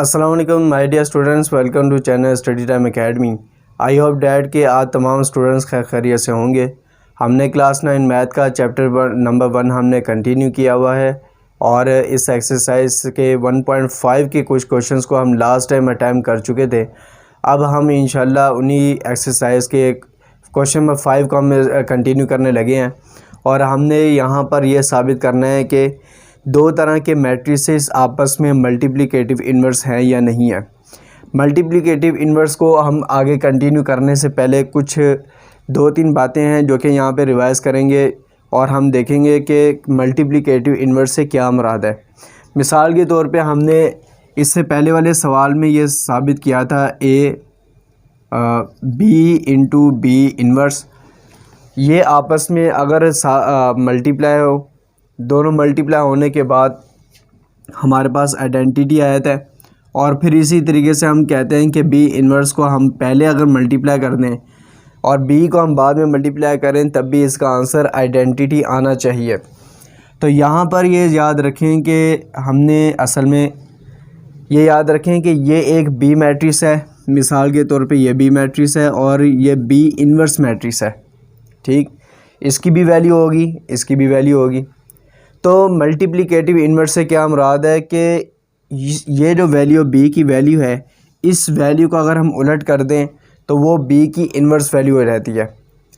अस्सलाम वालेकुम my dear students, welcome to channel study time academy. I hope that के आज तमाम स्टूडेंट्स खैरियत से होंगे। हमने क्लास 9 मैथ का चैप्टर नंबर 1 हमने कंटिन्यू किया हुआ है और इस एक्सरसाइज के 1.5 के कुछ क्वेश्चंस को हम लास्ट टाइम अटैम्प्ट कर चुके थे। अब हम इंशाल्लाह उन्हीं एक्सरसाइज के क्वेश्चन नंबर 5 को हम कंटिन्यू करने लगे हैं और हमने यहाँ पर यह साबित करना है कि दो तरह के मैट्रिसेस आपस में मल्टीप्लिकेटिव इन्वर्स हैं या नहीं है। मल्टीप्लिकेटिव इन्वर्स को हम आगे कंटिन्यू करने से पहले कुछ 2-3 बातें हैं जो कि यहाँ पे रिवाइज करेंगे और हम देखेंगे कि मल्टीप्लिकेटिव इन्वर्स से क्या मुराद है। मिसाल के तौर पे हमने इससे पहले वाले सवाल में ये साबित किया था बी इंटू बी इन्वर्स, ये आपस में अगर मल्टीप्लाई हो, दोनों मल्टीप्लाई होने के बाद हमारे पास आइडेंटिटी आयत है और फिर इसी तरीके से हम कहते हैं कि बी इन्वर्स को हम पहले अगर मल्टीप्लाई कर दें और बी को हम बाद में मल्टीप्लाई करें तब भी इसका आंसर आइडेंटिटी आना चाहिए। तो यहाँ पर ये याद रखें कि हमने असल में ये याद रखें कि ये एक बी मैट्रिक्स है, मिसाल के तौर पे ये बी मैट्रिक्स है और ये बी इन्वर्स मैट्रिक्स है। ठीक, इसकी भी वैल्यू होगी, इसकी भी वैल्यू होगी। तो मल्टीप्लिकेटिव इन्वर्स से क्या मुराद है कि ये जो वैल्यू बी की वैल्यू है, इस वैल्यू को अगर हम उलट कर दें तो वो बी की इन्वर्स वैल्यू रहती है।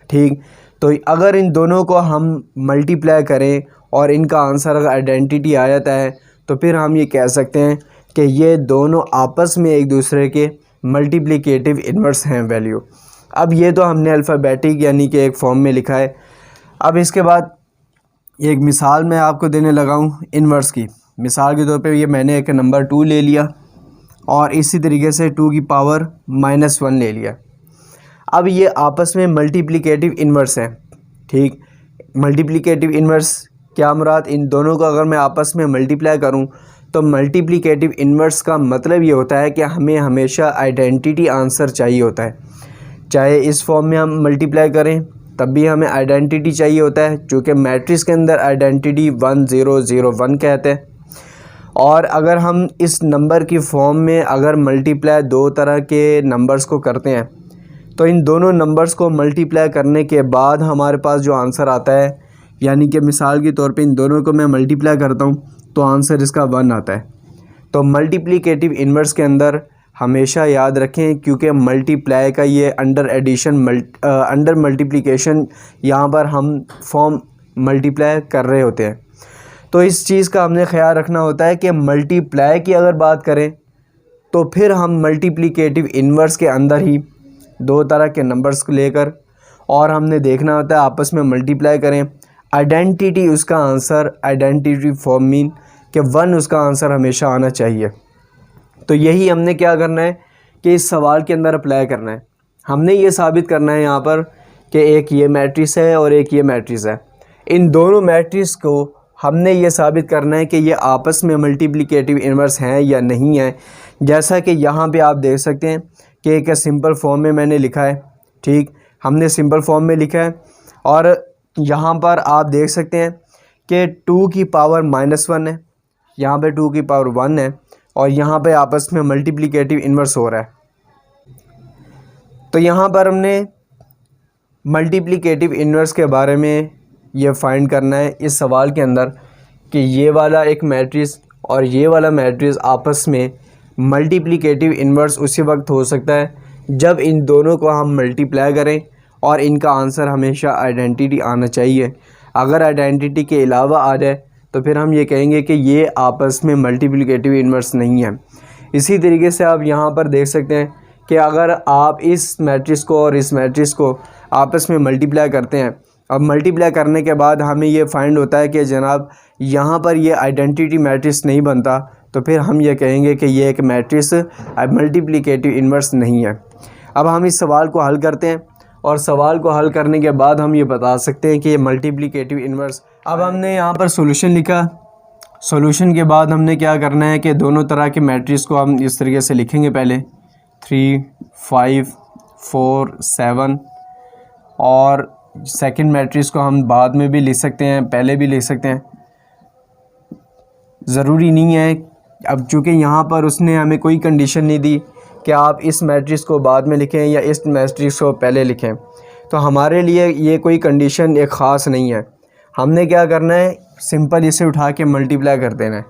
ठीक, तो अगर इन दोनों को हम मल्टीप्लाई करें और इनका आंसर अगर आइडेंटिटी आ जाता है तो फिर हम ये कह सकते हैं कि ये दोनों आपस में एक दूसरे के मल्टीप्लिकेटिव इन्वर्स हैं वैल्यू। अब ये तो हमने अल्फ़ाबेटिक यानी कि एक फॉर्म में लिखा है। अब इसके बाद एक मिसाल मैं आपको देने लगा हूँ इन्वर्स की। मिसाल के तौर पे ये मैंने एक नंबर 2 ले लिया और इसी तरीके से 2 की पावर -1 ले लिया। अब ये आपस में मल्टीप्लिकेटिव इन्वर्स हैं। ठीक, मल्टीप्लिकेटिव इन्वर्स क्या मुराद, इन दोनों को अगर मैं आपस में मल्टीप्लाई करूँ तो मल्टीप्लिकेटिव इन्वर्स का मतलब ये होता है कि हमें हमेशा आइडेंटिटी आंसर चाहिए होता है। चाहे इस फॉर्म में हम मल्टीप्लाई करें तब भी हमें आइडेंटिटी चाहिए होता है, चूँकि मैट्रिक्स के अंदर आइडेंटिटी 1 0 0 1 कहते हैं। और अगर हम इस नंबर की फॉर्म में अगर मल्टीप्लाई दो तरह के नंबर्स को करते हैं तो इन दोनों नंबर्स को मल्टीप्लाई करने के बाद हमारे पास जो आंसर आता है, यानी कि मिसाल के तौर पे इन दोनों को मैं मल्टीप्लाई करता हूँ तो आंसर इसका 1 आता है। तो मल्टीप्लिकेटिव इन्वर्स के अंदर हमेशा याद रखें, क्योंकि मल्टीप्लाई का ये अंडर मल्टीप्लिकेशन यहाँ पर हम फॉर्म मल्टीप्लाई कर रहे होते हैं। तो इस चीज़ का हमने ख्याल रखना होता है कि मल्टीप्लाई की अगर बात करें तो फिर हम मल्टीप्लिकेटिव इन्वर्स के अंदर ही दो तरह के नंबर्स को लेकर और हमने देखना होता है आपस में मल्टीप्लाई करें। आइडेंटिटी उसका आंसर, आइडेंटिटी फॉर्म मीन कि 1 उसका आंसर हमेशा आना चाहिए। तो यही हमने क्या करना है कि इस सवाल के अंदर अप्लाई करना है। हमने ये साबित करना है यहाँ पर कि एक ये मैट्रिक्स है और एक ये मैट्रिक्स है। इन दोनों मैट्रिक्स को हमने ये साबित करना है कि ये आपस में मल्टीप्लिकेटिव इन्वर्स हैं या नहीं है। जैसा कि यहाँ पे आप देख सकते हैं कि एक सिंपल फॉर्म में मैंने लिखा है। ठीक, हमने सिंपल फॉर्म में लिखा है और यहाँ पर आप देख सकते हैं कि 2 की पावर -1 है, यहाँ पे 2 की पावर 1 है और यहाँ पे आपस में मल्टीप्लिकेटिव इन्वर्स हो रहा है। तो यहाँ पर हमने मल्टीप्लिकेटिव इन्वर्स के बारे में ये फाइंड करना है इस सवाल के अंदर कि ये वाला एक मैट्रिक्स और ये वाला मैट्रिक्स आपस में मल्टीप्लिकेटिव इन्वर्स उसी वक्त हो सकता है जब इन दोनों को हम मल्टीप्लाई करें और इनका आंसर हमेशा आइडेंटिटी आना चाहिए। अगर आइडेंटिटी के अलावा आ जाए तो फिर हम ये कहेंगे कि ये आपस में मल्टीप्लिकेटिव इन्वर्स नहीं है। इसी तरीके से आप यहाँ पर देख सकते हैं कि अगर आप इस मैट्रिक्स को और इस मैट्रिक्स को आपस में मल्टीप्लाई करते हैं, अब मल्टीप्लाई करने के बाद हमें ये फाइंड होता है कि जनाब यहाँ पर ये आइडेंटिटी मैट्रिक्स नहीं बनता, तो फिर हम ये कहेंगे कि ये एक मैट्रिक्स मल्टीप्लिकेटिव इन्वर्स नहीं है। अब हम इस सवाल को हल करते हैं और सवाल को हल करने के बाद हम ये बता सकते हैं कि ये मल्टीप्लिकेटिव इन्वर्स। अब हमने यहाँ पर सॉल्यूशन लिखा। सॉल्यूशन के बाद हमने क्या करना है कि दोनों तरह के मैट्रिक्स को हम इस तरीके से लिखेंगे, पहले 3 5 4 7 और सेकंड मैट्रिक्स को हम बाद में भी लिख सकते हैं, पहले भी लिख सकते हैं। ज़रूरी नहीं है अब चूँकि यहाँ पर उसने हमें कोई कंडीशन नहीं दी कि आप इस मैट्रिक्स को बाद में लिखें या इस मैट्रिक्स को पहले लिखें, तो हमारे लिए ये कोई कंडीशन एक ख़ास नहीं है। हमने क्या करना है, सिंपल इसे उठा के मल्टीप्लाई कर देना है।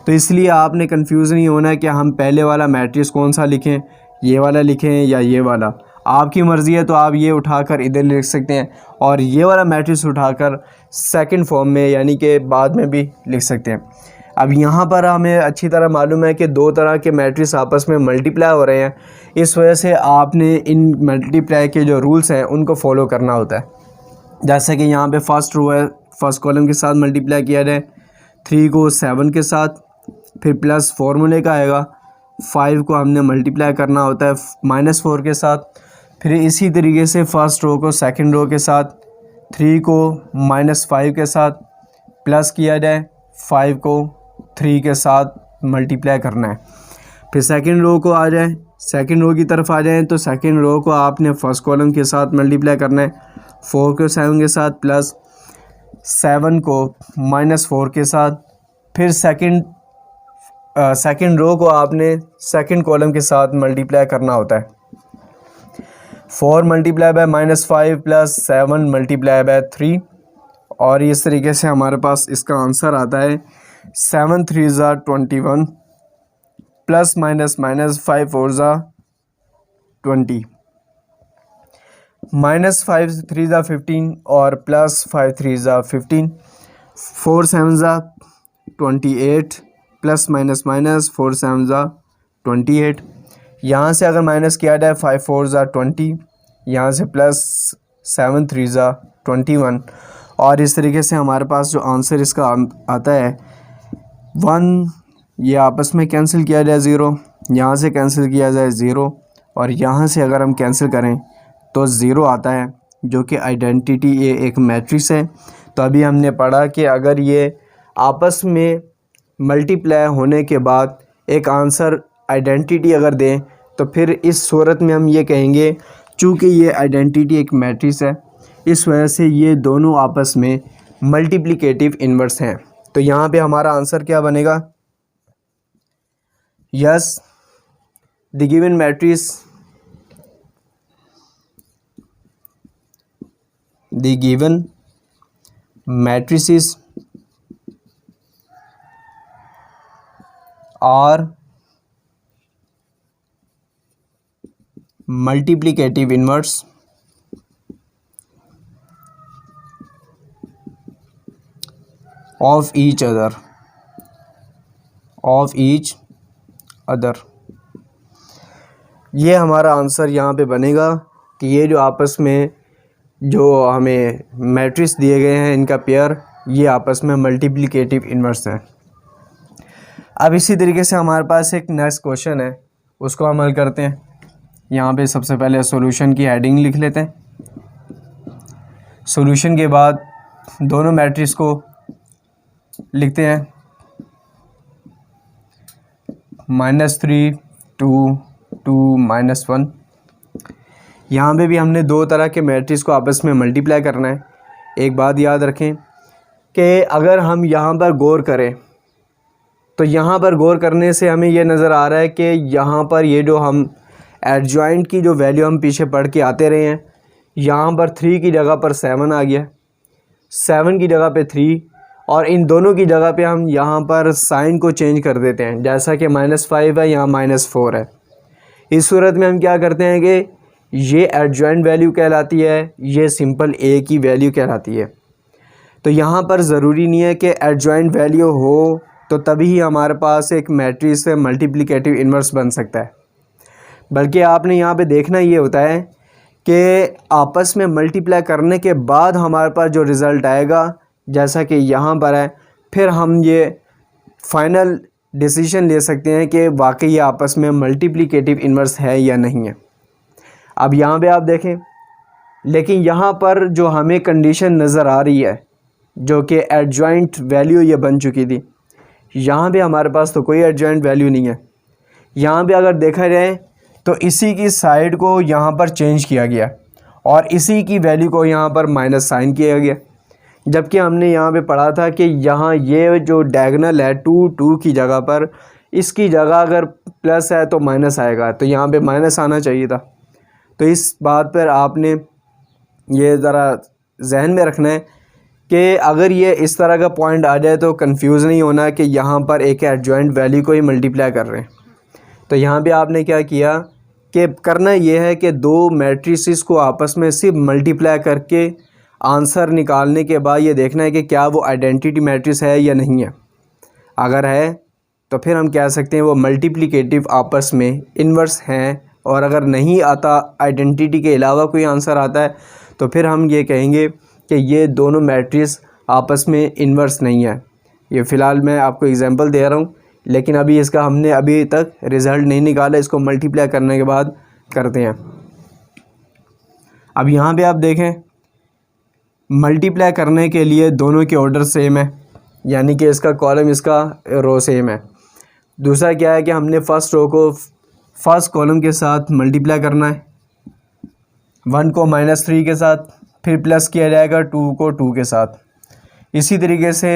तो इसलिए आपने कंफ्यूज नहीं होना है कि हम पहले वाला मैट्रिक्स कौन सा लिखें, ये वाला लिखें या ये वाला। आपकी मर्ज़ी है, तो आप ये उठाकर इधर लिख सकते हैं और ये वाला मैट्रिक्स उठाकर सेकंड फॉर्म में यानी कि बाद में भी लिख सकते हैं। अब यहाँ पर हमें अच्छी तरह मालूम है कि दो तरह के मैट्रिक्स आपस में मल्टीप्लाई हो रहे हैं, इस वजह से आपने इन मल्टीप्लाई के जो रूल्स हैं उनको फॉलो करना होता है। जैसे कि यहाँ पे फर्स्ट रो है, फर्स्ट कॉलम के साथ मल्टीप्लाई किया जाए, 3 को 7 के साथ, फिर प्लस फॉर्मूले का आएगा, 5 को हमने मल्टीप्लाई करना होता है -4 के साथ। फिर इसी तरीके से फर्स्ट रो को सेकंड रो के साथ, 3 को -5 के साथ प्लस किया जाए, 5 को 3 के साथ मल्टीप्लाई करना है। फिर सेकंड रो को आ जाए, सेकंड रो की तरफ आ जाएं तो सेकंड रो को आपने फर्स्ट कॉलम के साथ मल्टीप्लाई करना है, 4 को 7 के साथ प्लस 7 को -4 के साथ। फिर सेकंड रो को आपने सेकंड कॉलम के साथ मल्टीप्लाई करना होता है, 4 multiply by -5 plus 7 multiply by 3। और इस तरीके से हमारे पास इसका आंसर आता है 7 3 ज़ा 21 प्लस माइनस 5 4 ज़ा 20, -5 3 ज़ा 15 और प्लस 5 3 ज़ा 15, 4 7 ज़ा 28 प्लस माइनस 4 7 ज़ा 28। यहाँ से अगर माइनस किया जाए 5 4 ज़ा 20, यहाँ से प्लस 7 3 ज़ा 21। और इस तरीके से हमारे पास जो आंसर इसका आता है 1, ये आपस में कैंसिल किया जाए 0, यहाँ से कैंसिल किया जाए 0 और यहाँ से अगर हम कैंसिल करें तो 0 आता है, जो कि आइडेंटिटी ये एक मैट्रिक्स है। तो अभी हमने पढ़ा कि अगर ये आपस में मल्टीप्लाई होने के बाद एक आंसर आइडेंटिटी अगर दें तो फिर इस सूरत में हम ये कहेंगे चूँकि ये आइडेंटिटी एक मैट्रिक्स है, इस वजह से ये दोनों आपस में मल्टीप्लिकेटिव इन्वर्स हैं। तो यहाँ पे हमारा आंसर क्या बनेगा, yes the given matrices are multiplicative inverse of each other ये हमारा आंसर यहाँ पे बनेगा कि ये जो आपस में जो हमें मैट्रिक्स दिए गए हैं इनका पेयर ये आपस में मल्टीप्लिकेटिव इन्वर्स है। अब इसी तरीके से हमारे पास एक नेक्स्ट क्वेश्चन है, उसको हम हल करते हैं। यहाँ पे सबसे पहले सॉल्यूशन की हेडिंग लिख लेते हैं। सॉल्यूशन के बाद दोनों मैट्रिक्स को लिखते हैं, -3 2 2 -1। यहाँ पे भी हमने दो तरह के मैट्रिक्स को आपस में मल्टीप्लाई करना है। एक बात याद रखें कि अगर हम यहाँ पर गौर करें तो यहाँ पर गौर करने से हमें ये नज़र आ रहा है कि यहाँ पर ये जो हम एडजॉइंट की जो वैल्यू हम पीछे पढ़ के आते रहे हैं, यहाँ पर 3 की जगह पर 7 आ गया, 7 की जगह पे 3 और इन दोनों की जगह पे हम यहाँ पर साइन को चेंज कर देते हैं। जैसा कि -5 है यहाँ -4 है। इस सूरत में हम क्या करते हैं कि ये एडजॉइंट वैल्यू कहलाती है, ये सिंपल ए की वैल्यू कहलाती है। तो यहाँ पर ज़रूरी नहीं है कि एडजॉइंट वैल्यू हो तो तभी ही हमारे पास एक मैट्रिक्स से मल्टीप्लिकेटिव इन्वर्स बन सकता है, बल्कि आपने यहाँ पे देखना ये होता है कि आपस में मल्टीप्लाई करने के बाद हमारे पास जो रिज़ल्ट आएगा जैसा कि यहाँ पर है, फिर हम ये फाइनल डिसीजन ले सकते हैं कि वाकई ये आपस में मल्टीप्लिकेटिव इन्वर्स है या नहीं है। अब यहाँ पे आप देखें, लेकिन यहाँ पर जो हमें कंडीशन नज़र आ रही है जो कि एडजॉइंट वैल्यू ये बन चुकी थी, यहाँ पे हमारे पास तो कोई एडजॉइंट वैल्यू नहीं है। यहाँ पे अगर देखा जाए तो इसी की साइड को यहाँ पर चेंज किया गया और इसी की वैल्यू को यहाँ पर माइनस साइन किया गया, जबकि हमने यहाँ पे पढ़ा था कि यहाँ ये जो डायगोनल है 2 2 की जगह पर इसकी जगह अगर प्लस है तो माइनस आएगा, तो यहाँ पे माइनस आना चाहिए था। तो इस बात पर आपने ये ज़रा जहन में रखना है कि अगर ये इस तरह का पॉइंट आ जाए तो कंफ्यूज नहीं होना कि यहाँ पर एक एडजॉइंट वैल्यू को ही मल्टीप्लाई कर रहे हैं। तो यहाँ पे आपने क्या किया कि करना ये है कि दो मैट्रिसेस को आपस में सिर्फ मल्टीप्लाई करके आंसर निकालने के बाद ये देखना है कि क्या वो आइडेंटिटी मैट्रिक्स है या नहीं है। अगर है तो फिर हम कह सकते हैं वो मल्टीप्लिकेटिव आपस में इन्वर्स हैं, और अगर नहीं आता, आइडेंटिटी के अलावा कोई आंसर आता है, तो फिर हम ये कहेंगे कि ये दोनों मैट्रिक्स आपस में इन्वर्स नहीं है। ये फ़िलहाल मैं आपको एग्जांपल दे रहा हूँ, लेकिन अभी इसका हमने अभी तक रिज़ल्ट नहीं निकाला, इसको मल्टीप्लाई करने के बाद करते हैं। अब यहाँ पे आप देखें, मल्टीप्लाई करने के लिए दोनों के ऑर्डर सेम है, यानी कि इसका कॉलम इसका रो सेम है। दूसरा क्या है कि हमने फ़र्स्ट रो को फर्स्ट कॉलम के साथ मल्टीप्लाई करना है, 1 को -3 के साथ, फिर प्लस किया जाएगा 2 को 2 के साथ। इसी तरीके से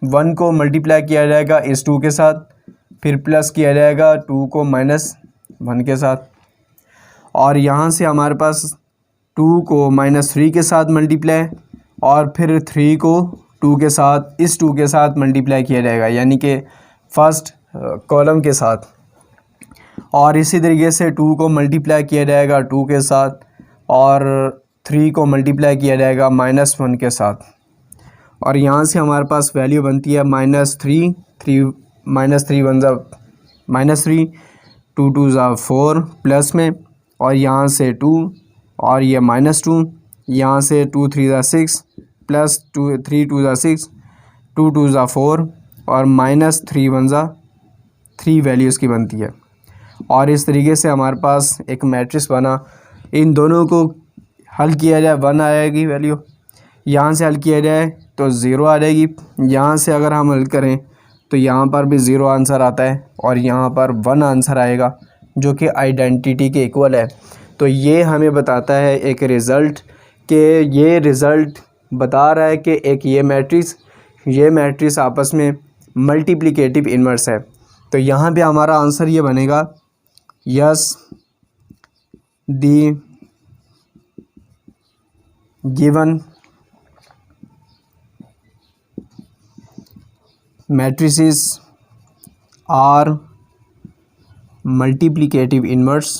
1 को मल्टीप्लाई किया जाएगा इस 2 के साथ, फिर प्लस किया जाएगा 2 को -1 के साथ। और यहाँ से हमारे पास 2 को -3 के साथ मल्टीप्लाई, और फिर 3 को 2 के साथ, इस 2 के साथ मल्टीप्लाई किया जाएगा, यानी कि फ़र्स्ट कॉलम के साथ। और इसी तरीके से 2 को मल्टीप्लाई किया जाएगा 2 के साथ, और 3 को मल्टीप्लाई किया जाएगा -1 के साथ। और यहाँ से हमारे पास वैल्यू बनती है -3, 3 -3 1 -3, 2 2 4 प्लस में, और यहाँ से 2, और ये -2, यहाँ से 2 3 6 प्लस 2 3 2 6, 2 2 4, और -3 1 3 वैल्यू इसकी बनती है। और इस तरीके से हमारे पास एक मैट्रिक्स बना। इन दोनों को हल किया जाए 1 आएगी वैल्यू, यहाँ से हल किया जाए तो 0 आ जाएगी, यहाँ से अगर हम हल करें तो यहाँ पर भी 0 आंसर आता है, और यहाँ पर 1 आंसर आएगा जो कि आइडेंटिटी के इक्वल है। तो ये हमें बताता है एक रिज़ल्ट, कि ये रिज़ल्ट बता रहा है कि एक ये मैट्रिक्स आपस में मल्टीप्लिकेटिव इन्वर्स है। तो यहाँ पे हमारा आंसर ये बनेगा, yes the given matrices are multiplicative inverse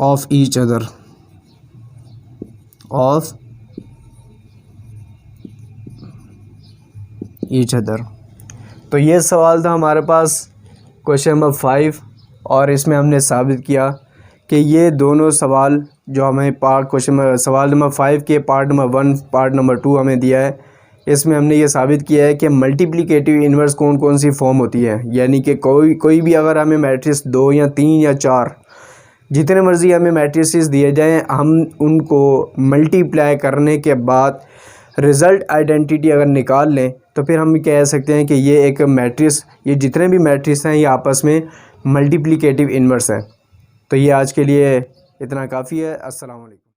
of each other, तो ये सवाल था हमारे पास क्वेश्चन नंबर 5, और इसमें हमने साबित किया कि ये दोनों सवाल जो हमें सवाल नंबर 5 के पार्ट नंबर 1 पार्ट नंबर 2 हमें दिया है, इसमें हमने ये साबित किया है कि मल्टीप्लिकेटिव इन्वर्स कौन कौन सी फॉर्म होती है। यानी कि कोई भी अगर हमें मैट्रिक्स 2 या 3 या 4 जितने मर्ज़ी हमें मैट्रिसेस दिए जाएं, हम उनको मल्टीप्लाई करने के बाद रिज़ल्ट आइडेंटिटी अगर निकाल लें तो फिर हम कह सकते हैं कि ये एक मैट्रिक्स, ये जितने भी मैट्रिक्स हैं ये आपस में मल्टीप्लिकेटिव इन्वर्स है। तो ये आज के लिए इतना काफ़ी है। अस्सलाम वालेकुम।